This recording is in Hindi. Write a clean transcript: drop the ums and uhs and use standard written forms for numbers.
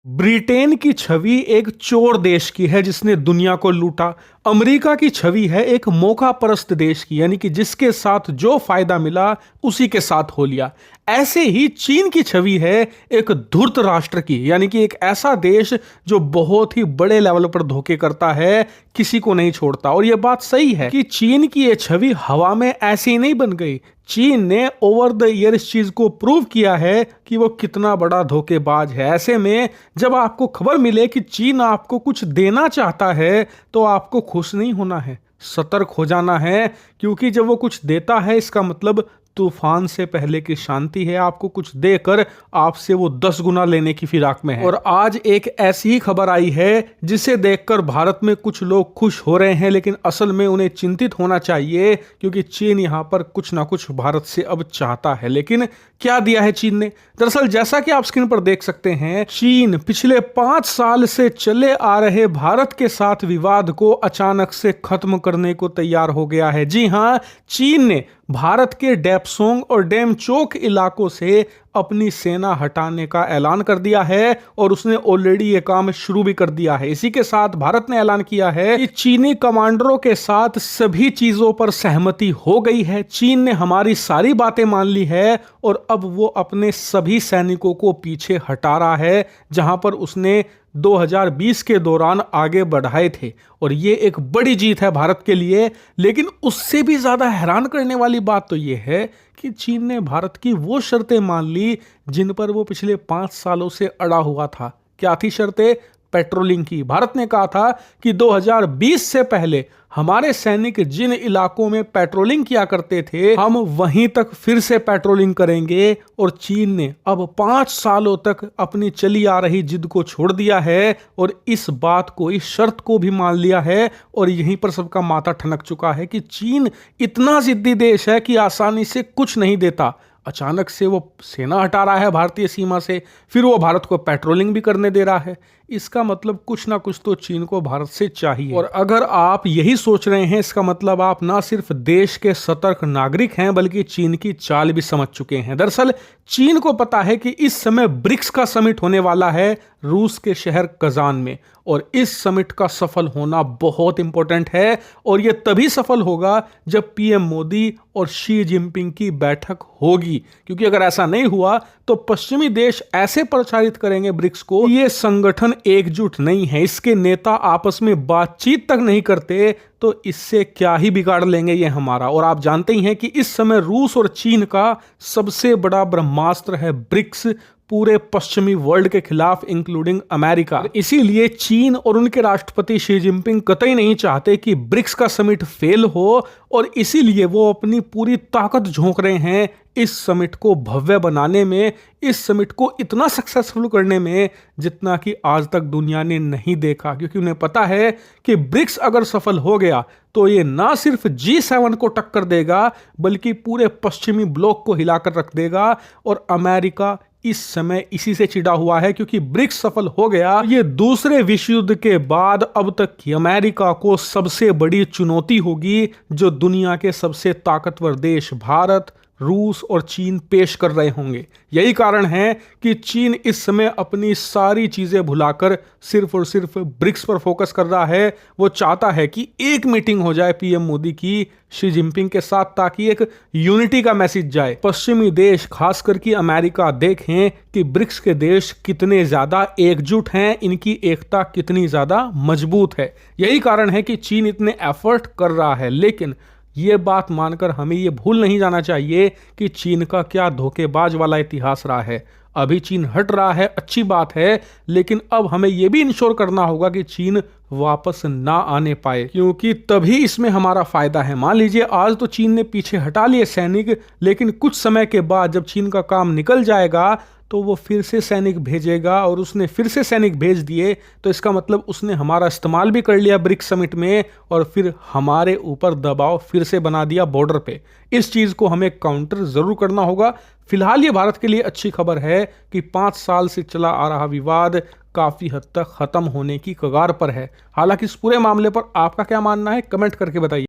ब्रिटेन की छवि एक चोर देश की है जिसने दुनिया को लूटा। अमेरिका की छवि है एक मौका परस्त देश की, यानी कि जिसके साथ जो फायदा मिला उसी के साथ हो लिया। ऐसे ही चीन की छवि है एक धूर्त राष्ट्र की, यानी कि एक ऐसा देश जो बहुत ही बड़े लेवल पर धोखे करता है, किसी को नहीं छोड़ता। और यह बात सही है कि चीन की यह छवि हवा में ऐसे ही नहीं बन गई। चीन ने ओवर द ईयर इस चीज को प्रूव किया है कि वो कितना बड़ा धोखेबाज है। ऐसे में जब आपको खबर मिले कि चीन आपको कुछ देना चाहता है तो आपको खुश नहीं होना है, सतर्क हो जाना है, क्योंकि जब वो कुछ देता है इसका मतलब तूफान से पहले की शांति है। आपको कुछ देकर आपसे वो 10 गुना लेने की फिराक में है। और आज एक ऐसी ही खबर आई है जिसे देखकर भारत में कुछ लोग खुश हो रहे हैं, लेकिन असल में उन्हें चिंतित होना चाहिए, क्योंकि चीन यहां पर कुछ ना कुछ भारत से अब चाहता है। लेकिन क्या दिया है चीन ने? दरअसल जैसा कि आप स्क्रीन पर देख सकते हैं, चीन पिछले 5 साल से चले आ रहे भारत के साथ विवाद को अचानक से खत्म करने को तैयार हो गया है। जी हां, चीन ने भारत के डेपसोंग और डेमचोक इलाकों से अपनी सेना हटाने का ऐलान कर दिया है और उसने ऑलरेडी ये काम शुरू भी कर दिया है। इसी के साथ भारत ने ऐलान किया है कि चीनी कमांडरों के साथ सभी चीजों पर सहमति हो गई है। चीन ने हमारी सारी बातें मान ली है और अब वो अपने सभी सैनिकों को पीछे हटा रहा है, जहां पर उसने 2020 के दौरान आगे बढ़ाए थे। और ये एक बड़ी जीत है भारत के लिए। लेकिन उससे भी ज्यादा हैरान करने वाली बात तो ये है कि चीन ने भारत की वो शर्तें मान ली जिन पर वो पिछले 5 सालों से अड़ा हुआ था। क्या थी शर्तें? पेट्रोलिंग की। भारत ने कहा था कि 2020 से पहले हमारे सैनिक जिन इलाकों में पेट्रोलिंग किया करते थे, हम वहीं तक फिर से पेट्रोलिंग करेंगे। और चीन ने अब 5 सालों तक अपनी चली आ रही जिद को छोड़ दिया है और इस बात को, इस शर्त को भी मान लिया है। और यहीं पर सबका माथा ठनक चुका है कि चीन इतना जिद्दी देश है कि आसानी से कुछ नहीं देता। अचानक से वो सेना हटा रहा है भारतीय सीमा से, फिर वो भारत को पेट्रोलिंग भी करने दे रहा है। इसका मतलब कुछ ना कुछ तो चीन को भारत से चाहिए। और अगर आप यही सोच रहे हैं, इसका मतलब आप ना सिर्फ देश के सतर्क नागरिक हैं बल्कि चीन की चाल भी समझ चुके हैं। दरअसल चीन को पता है कि इस समय ब्रिक्स का समिट होने वाला है रूस के शहर कजान में, और इस समिट का सफल होना बहुत इंपॉर्टेंट है। और यह तभी सफल होगा जब पीएम मोदी और शी जिनपिंग की बैठक होगी, क्योंकि अगर ऐसा नहीं हुआ तो पश्चिमी देश ऐसे प्रचारित करेंगे ब्रिक्स को, ये संगठन एकजुट नहीं है, इसके नेता आपस में बातचीत तक नहीं करते, तो इससे क्या ही बिगाड़ लेंगे ये हमारा। और आप जानते ही हैं कि इस समय रूस और चीन का सबसे बड़ा ब्रह्मास्त्र है ब्रिक्स, पूरे पश्चिमी वर्ल्ड के खिलाफ, इंक्लूडिंग अमेरिका। इसीलिए चीन और उनके राष्ट्रपति शी जिनपिंग कतई नहीं चाहते कि ब्रिक्स का समिट फेल हो, और इसीलिए वो अपनी पूरी ताकत झोंक रहे हैं इस समिट को भव्य बनाने में, इस समिट को इतना सक्सेसफुल करने में जितना कि आज तक दुनिया ने नहीं देखा। क्योंकि उन्हें पता है कि ब्रिक्स अगर सफल हो गया तो ये ना सिर्फ G7 को टक्कर देगा बल्कि पूरे पश्चिमी ब्लॉक को हिलाकर रख देगा। और अमेरिका इस समय इसी से चिढ़ा हुआ है, क्योंकि ब्रिक्स सफल हो गया। ये दूसरे विश्व युद्ध के बाद अब तक की अमेरिका को सबसे बड़ी चुनौती होगी जो दुनिया के सबसे ताकतवर देश भारत, रूस और चीन पेश कर रहे होंगे। यही कारण है कि चीन इस समय अपनी सारी चीजें भुलाकर सिर्फ और सिर्फ ब्रिक्स पर फोकस कर रहा है। वो चाहता है कि एक मीटिंग हो जाए पीएम मोदी की शी जिनपिंग के साथ, ताकि एक यूनिटी का मैसेज जाए। पश्चिमी देश खासकर कि अमेरिका देखें कि ब्रिक्स के देश कितने ज्यादा एकजुट हैं, इनकी एकता कितनी ज्यादा मजबूत है। यही कारण है कि चीन इतने एफर्ट कर रहा है। लेकिन ये बात मानकर हमें ये भूल नहीं जाना चाहिए कि चीन का क्या धोखेबाज वाला इतिहास रहा है। अभी चीन हट रहा है, अच्छी बात है, लेकिन अब हमें यह भी इंश्योर करना होगा कि चीन वापस ना आने पाए, क्योंकि तभी इसमें हमारा फायदा है। मान लीजिए आज तो चीन ने पीछे हटा लिए सैनिक, लेकिन कुछ समय के बाद जब चीन का काम निकल जाएगा तो वो फिर से सैनिक भेजेगा, और उसने फिर से सैनिक भेज दिए तो इसका मतलब उसने हमारा इस्तेमाल भी कर लिया ब्रिक्स समिट में, और फिर हमारे ऊपर दबाव फिर से बना दिया बॉर्डर पे। इस चीज को हमें काउंटर जरूर करना होगा। फिलहाल ये भारत के लिए अच्छी खबर है कि 5 साल से चला आ रहा विवाद काफी हद तक खत्म होने की कगार पर है। हालांकि इस पूरे मामले पर आपका क्या मानना है, कमेंट करके बताइए।